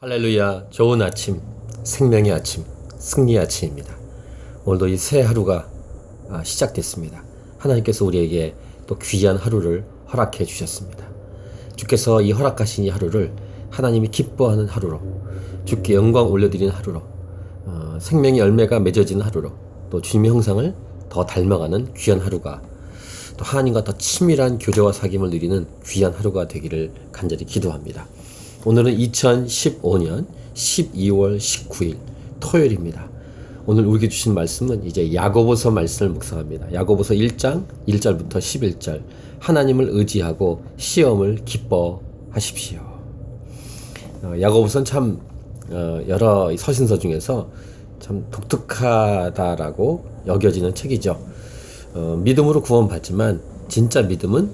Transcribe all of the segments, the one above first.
할렐루야. 좋은 아침, 생명의 아침, 승리의 아침입니다. 오늘도 이 새 하루가 시작됐습니다. 하나님께서 우리에게 또 귀한 하루를 허락해 주셨습니다. 주께서 이 허락하신 이 하루를 하나님이 기뻐하는 하루로, 주께 영광 올려드리는 하루로, 생명의 열매가 맺어지는 하루로, 또 주님의 형상을 더 닮아가는 귀한 하루가, 또 하나님과 더 친밀한 교제와 사귐을 누리는 귀한 하루가 되기를 간절히 기도합니다. 오늘은 2015년 12월 19일 토요일입니다. 오늘 우리에게 주신 말씀은 이제 야고보서 말씀을 묵상합니다. 야고보서 1장 1절부터 11절. 하나님을 의지하고 시험을 기뻐하십시오. 야고보서는 참 여러 서신서 중에서 참 독특하다라고 여겨지는 책이죠. 믿음으로 구원받지만 진짜 믿음은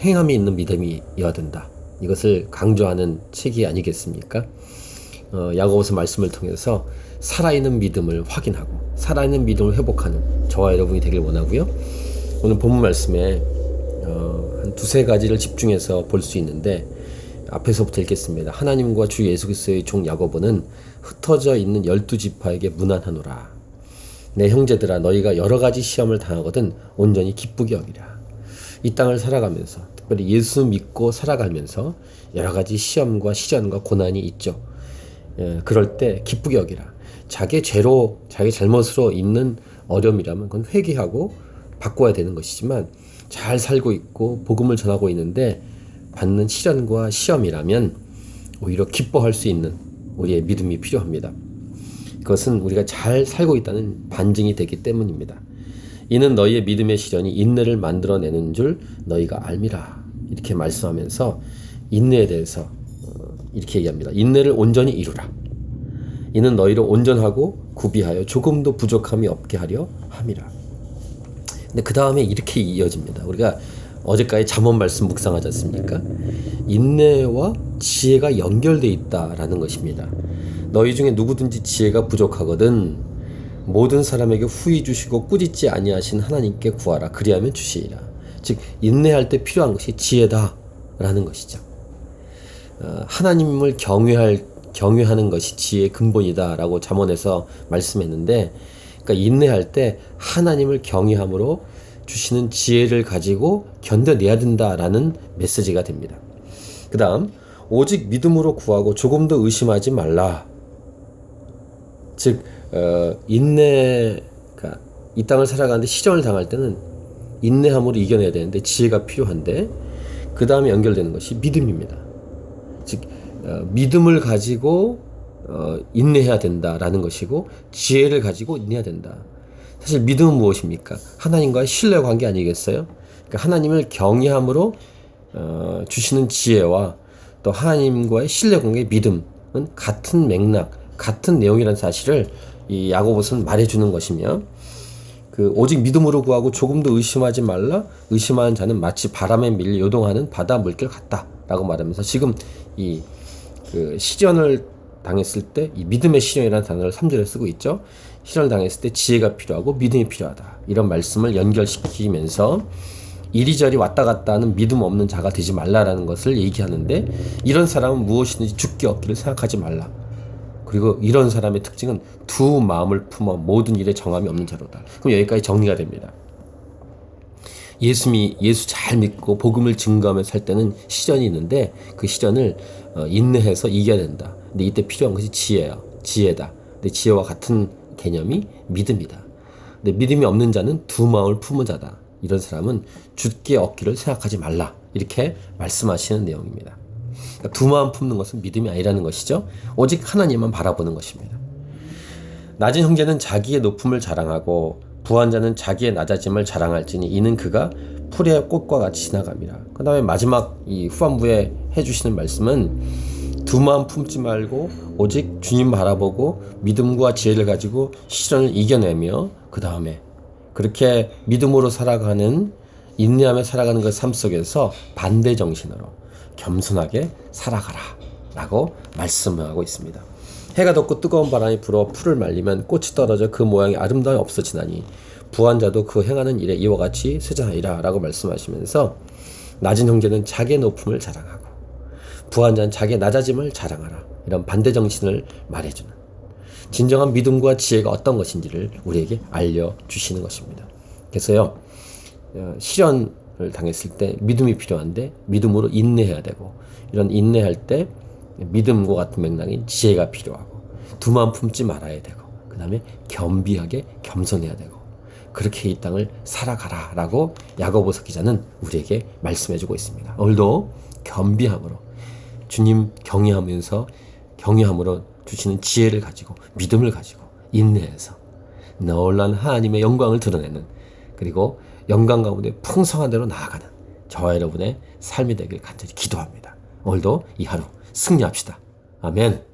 행함이 있는 믿음이어야 된다. 이것을 강조하는 책이 아니겠습니까? 야고보서 말씀을 통해서 살아있는 믿음을 확인하고 살아있는 믿음을 회복하는 저와 여러분이 되길 원하고요. 오늘 본문 말씀에 한 두세 가지를 집중해서 볼 수 있는데 앞에서부터 읽겠습니다. 하나님과 주 예수 그리스도의 종 야고보는 흩어져 있는 12지파에게 문안하노라. 내 형제들아, 너희가 여러 가지 시험을 당하거든 온전히 기쁘게 여기라. 이 땅을 살아가면서 특별히 예수 믿고 살아가면서 여러 가지 시험과 시련과 고난이 있죠. 그럴 때 기쁘게 여기라. 자기 죄로 자기 잘못으로 있는 어려움이라면 그건 회개하고 바꿔야 되는 것이지만 잘 살고 있고 복음을 전하고 있는데 받는 시련과 시험이라면 오히려 기뻐할 수 있는 우리의 믿음이 필요합니다. 그것은 우리가 잘 살고 있다는 반증이 되기 때문입니다. 이는 너희의 믿음의 시련이 인내를 만들어내는 줄 너희가 알미라. 이렇게 말씀하면서 인내에 대해서 이렇게 얘기합니다. 인내를 온전히 이루라. 이는 너희를 온전하고 구비하여 조금도 부족함이 없게 하려 함이라. 근데 그 다음에 이렇게 이어집니다. 우리가 어제까지 잠언 말씀 묵상하지 않습니까? 인내와 지혜가 연결되어 있다라는 것입니다. 너희 중에 누구든지 지혜가 부족하거든 모든 사람에게 후히 주시고 꾸짖지 아니하신 하나님께 구하라. 그리하면 주시리라. 즉 인내할 때 필요한 것이 지혜다라는 것이죠. 하나님을 경외하는 것이 지혜의 근본이다라고 잠언에서 말씀했는데, 그러니까 인내할 때 하나님을 경외함으로 주시는 지혜를 가지고 견뎌내야 된다라는 메시지가 됩니다. 그 다음 오직 믿음으로 구하고 조금도 의심하지 말라. 즉 인내가 이 땅을 살아가는데 시련을 당할 때는 인내함으로 이겨내야 되는데 지혜가 필요한데 그 다음에 연결되는 것이 믿음입니다. 즉 믿음을 가지고 인내해야 된다라는 것이고 지혜를 가지고 인내해야 된다. 사실 믿음은 무엇입니까? 하나님과의 신뢰 관계 아니겠어요? 그러니까 하나님을 경외함으로 주시는 지혜와 또 하나님과의 신뢰 관계의 믿음은 같은 맥락, 같은 내용이라는 사실을 이 야고보서는 말해주는 것이며, 오직 믿음으로 구하고 조금도 의심하지 말라. 의심하는 자는 마치 바람에 밀려 요동하는 바다 물결 같다라고 말하면서 지금 이 시련을 당했을 때 이 믿음의 시련이라는 단어를 3절에 쓰고 있죠. 시련을 당했을 때 지혜가 필요하고 믿음이 필요하다. 이런 말씀을 연결시키면서 이리저리 왔다 갔다 하는 믿음 없는 자가 되지 말라라는 것을 얘기하는데, 이런 사람은 무엇이든지 죽기 없기를 생각하지 말라. 그리고 이런 사람의 특징은 두 마음을 품어 모든 일에 정함이 없는 자로다. 그럼 여기까지 정리가 됩니다. 예수 잘 믿고 복음을 증거하며 살 때는 시련이 있는데 그 시련을 인내해서 이겨야 된다. 근데 이때 필요한 것이 지혜다. 근데 지혜와 같은 개념이 믿음이다. 근데 믿음이 없는 자는 두 마음을 품은 자다. 이런 사람은 죽게 얻기를 생각하지 말라. 이렇게 말씀하시는 내용입니다. 그러니까 두 마음 품는 것은 믿음이 아니라는 것이죠. 오직 하나님만 바라보는 것입니다. 낮은 형제는 자기의 높음을 자랑하고 부한 자는 자기의 낮아짐을 자랑할지니 이는 그가 풀의 꽃과 같이 지나갑니다. 그 다음에 마지막 이 후반부에 해주시는 말씀은 두 마음 품지 말고 오직 주님 바라보고 믿음과 지혜를 가지고 시련을 이겨내며 그 다음에 그렇게 믿음으로 살아가는, 인내하며 살아가는 그 삶 속에서 반대 정신으로 겸손하게 살아가라 라고 말씀하고 있습니다. 해가 돋고 뜨거운 바람이 불어 풀을 말리면 꽃이 떨어져 그 모양이 아름다움이 없어지나니 부한 자도 그 행하는 일에 이와 같이 세자하리라 라고 말씀하시면서 낮은 형제는 자기의 높음을 자랑하고 부한 자는 자기의 낮아짐을 자랑하라. 이런 반대 정신을 말해주는 진정한 믿음과 지혜가 어떤 것인지를 우리에게 알려주시는 것입니다. 그래서요, 시련을 당했을 때 믿음이 필요한데 믿음으로 인내해야 되고, 이런 인내할 때 믿음과 같은 맥락인 지혜가 필요하고, 두 마음 품지 말아야 되고, 그 다음에 겸비하게 겸손해야 되고, 그렇게 이 땅을 살아가라 라고 야고보서 기자는 우리에게 말씀해주고 있습니다. 오늘도 겸비함으로 주님 경외함으로 주시는 지혜를 가지고, 믿음을 가지고, 인내해서 놀라운 하나님의 영광을 드러내는, 그리고 영광 가운데 풍성한 대로 나아가는 저와 여러분의 삶이 되길 간절히 기도합니다. 오늘도 이 하루 승리합시다. 아멘.